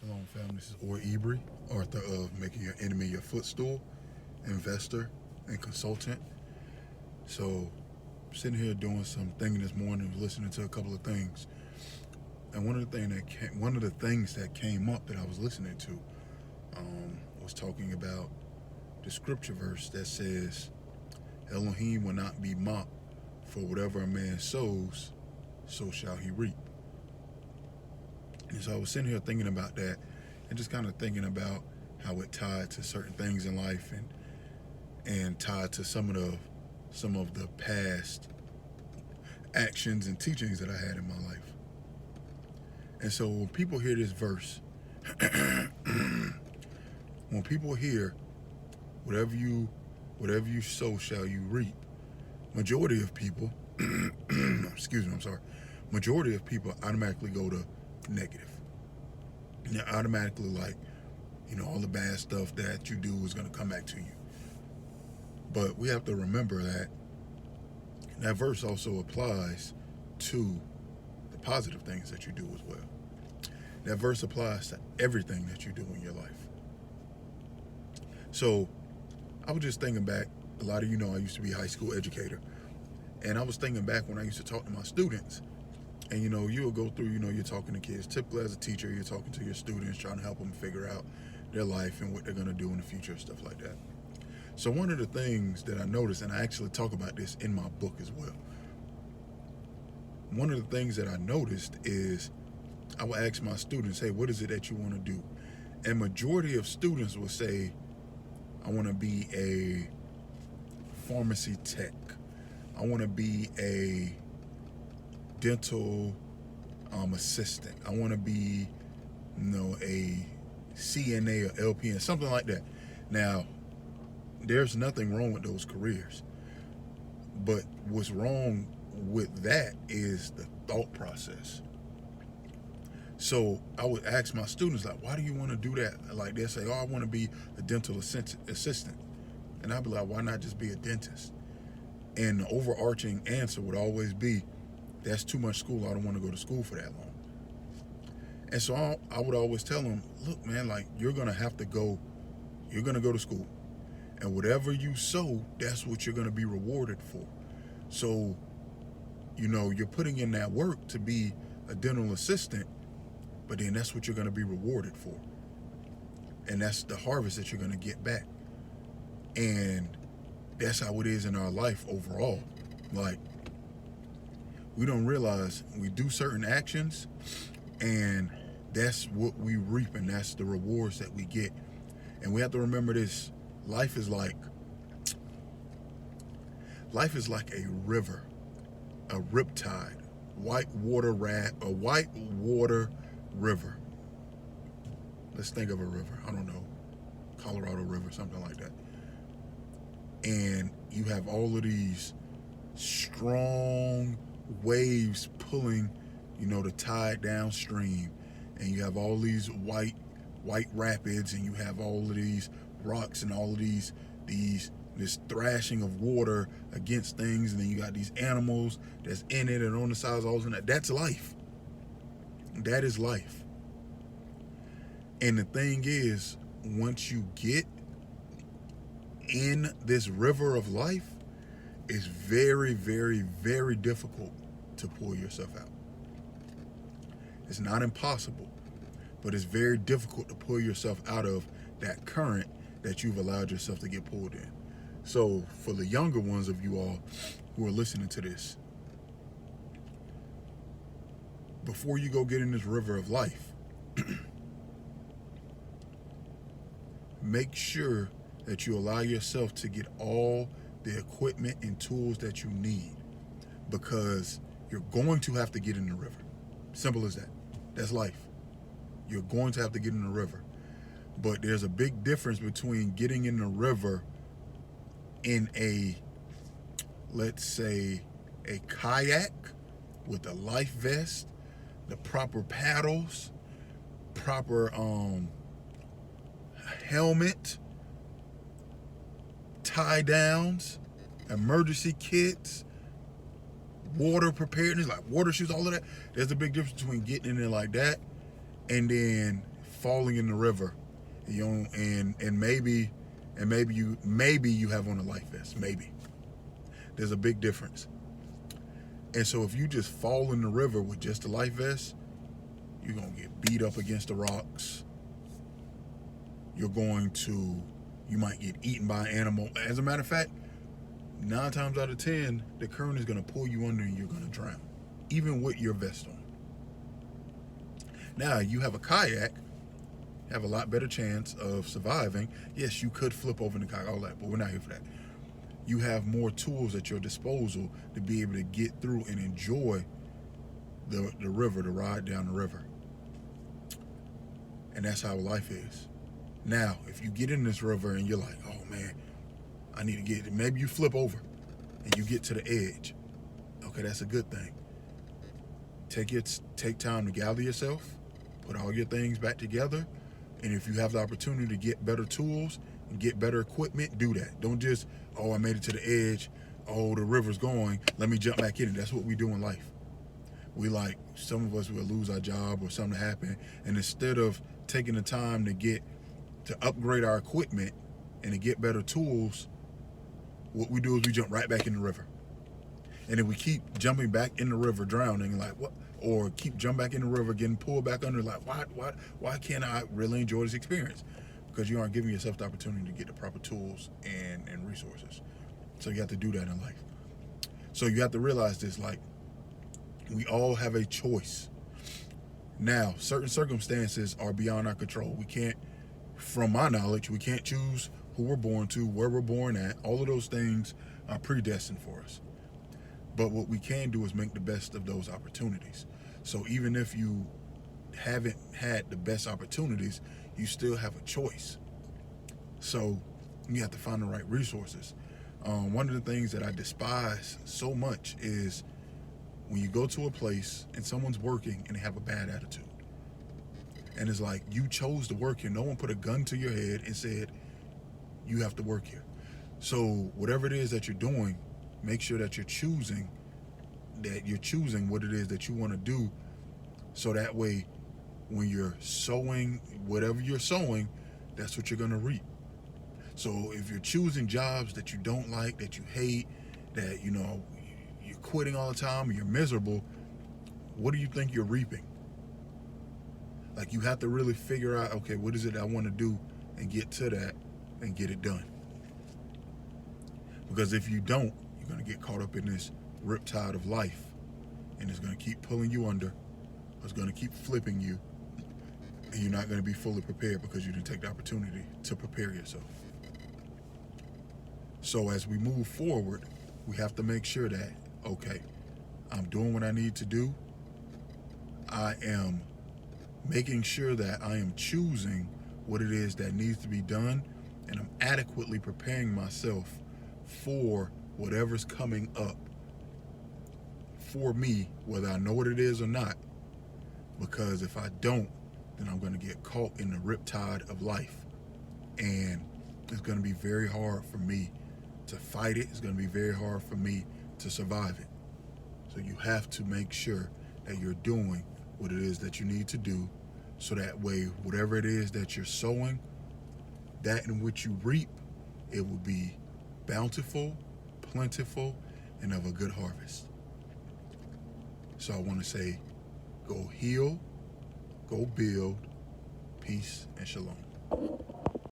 Shalom, family. This is Or Ibri, author of Making Your Enemy Your Footstool, investor and consultant. So, sitting here doing some thinking this morning, listening to a couple of things, and one of the things that came up that I was listening to was talking about the scripture verse that says, "Elohim will not be mocked, for whatever a man sows, so shall he reap." And so I was sitting here thinking about that and just kind of thinking about how it tied to certain things in life and tied to some of the past actions and teachings that I had in my life. And so when people hear this verse, when people hear whatever you sow shall you reap, majority of people majority of people automatically go to negative. And they're automatically like, all the bad stuff that you do is going to come back to you. But we have to remember that verse also applies to the positive things that you do as well. That verse applies to everything that you do in your life. So I was just thinking back, a lot of you know I used to be a high school educator. And I was thinking back when I used to talk to my students. And you'll go through, you're talking to kids. Typically as a teacher, you're talking to your students, trying to help them figure out their life and what they're going to do in the future and stuff like that. So one of the things that I noticed, and I actually talk about this in my book as well, one of the things that I noticed is I would ask my students, hey, what is it that you want to do? And majority of students will say, I want to be a pharmacy tech. I want to be a dental assistant. I want to be, a CNA or LPN, something like that. Now, there's nothing wrong with those careers. But what's wrong with that is the thought process. So I would ask my students, like, why do you want to do that? Like, they'll say, I want to be a dental assistant. And I'd be like, why not just be a dentist? And the overarching answer would always be, that's too much school. I don't want to go to school for that long. And so I would always tell them, look, man, like, you're going to go to school. And whatever you sow, that's what you're going to be rewarded for. So, you're putting in that work to be a dental assistant, but then that's what you're going to be rewarded for. And that's the harvest that you're going to get back. And that's how it is in our life overall. Like, we don't realize we do certain actions, and that's what we reap, and that's the rewards that we get. And we have to remember this. Life is like a river, a riptide, white water river. Let's think of a river. I don't know, Colorado River, something like that. And you have all of these strong waves pulling, the tide downstream, and you have all these white rapids, and you have all of these rocks and all of this thrashing of water against things, and then you got these animals that's in it and on the sides, all of that. That's life. That is life. And the thing is, once you get in this river of life, it's very, very, very difficult to pull yourself out. It's not impossible, but it's very difficult to pull yourself out of that current that you've allowed yourself to get pulled in. So for the younger ones of you all who are listening to this, before you go get in this river of life, make sure that you allow yourself to get all the equipment and tools that you need, because you're going to have to get in the river. Simple as that. That's life. You're going to have to get in the river. But there's a big difference between getting in the river in let's say, a kayak with a life vest, the proper paddles, proper helmet, tie downs, emergency kits, water preparedness, like water shoes, all of that. There's a big difference between getting in there like that and then falling in the river, you know, and maybe you have on a life vest. Maybe there's a big difference. And so if you just fall in the river with just a life vest, you're gonna get beat up against the rocks. You might get eaten by an animal. As a matter of fact, 9 times out of 10, the current is gonna pull you under and you're gonna drown, even with your vest on. Now, you have a kayak, have a lot better chance of surviving. Yes, you could flip over in the kayak, all that, but we're not here for that. You have more tools at your disposal to be able to get through and enjoy the river, to ride down the river. And that's how life is. Now, if you get in this river and you're like, oh man, I need to get it. Maybe you flip over and you get to the edge. Okay, that's a good thing. Take time to gather yourself, put all your things back together, and if you have the opportunity to get better tools and get better equipment, do that. Don't just, oh, I made it to the edge, oh, the river's going, let me jump back in it. That's what we do in life. Some of us will lose our job or something happen, and instead of taking the time to upgrade our equipment and to get better tools, what we do is we jump right back in the river. And then we keep jumping back in the river, drowning, like what? Or keep jumping back in the river, getting pulled back under, like why can't I really enjoy this experience? Because you aren't giving yourself the opportunity to get the proper tools and resources. So you have to do that in life. So you have to realize this, like, we all have a choice. Now, certain circumstances are beyond our control. We can't, from my knowledge, we can't choose who we're born to, where we're born at. All of those things are predestined for us. But what we can do is make the best of those opportunities. So even if you haven't had the best opportunities, you still have a choice. So you have to find the right resources. One of the things that I despise so much is when you go to a place and someone's working and they have a bad attitude. And it's like, you chose to work here. No one put a gun to your head and said, you have to work here. So whatever it is that you're doing, make sure that you're choosing what it is that you want to do, so that way when you're sowing whatever you're sowing, that's what you're going to reap. So if you're choosing jobs that you don't like, that you hate, that you're quitting all the time, or you're miserable, what do you think you're reaping? Like, you have to really figure out, okay, what is it I want to do, and get to that and get it done. Because if you don't, you're going to get caught up in this riptide of life, and it's going to keep pulling you under. It's going to keep flipping you, and you're not going to be fully prepared because you didn't take the opportunity to prepare yourself. So as we move forward, we have to make sure that, okay, I'm doing what I need to do. I am making sure that I am choosing what it is that needs to be done, and I'm adequately preparing myself for whatever's coming up for me, whether I know what it is or not. Because if I don't, then I'm going to get caught in the riptide of life, and it's going to be very hard for me to fight it. It's going to be very hard for me to survive it. So you have to make sure that you're doing what it is that you need to do, so that way whatever it is that you're sowing, that in which you reap, it will be bountiful, plentiful, and of a good harvest. So I want to say, go heal, go build, peace, and shalom.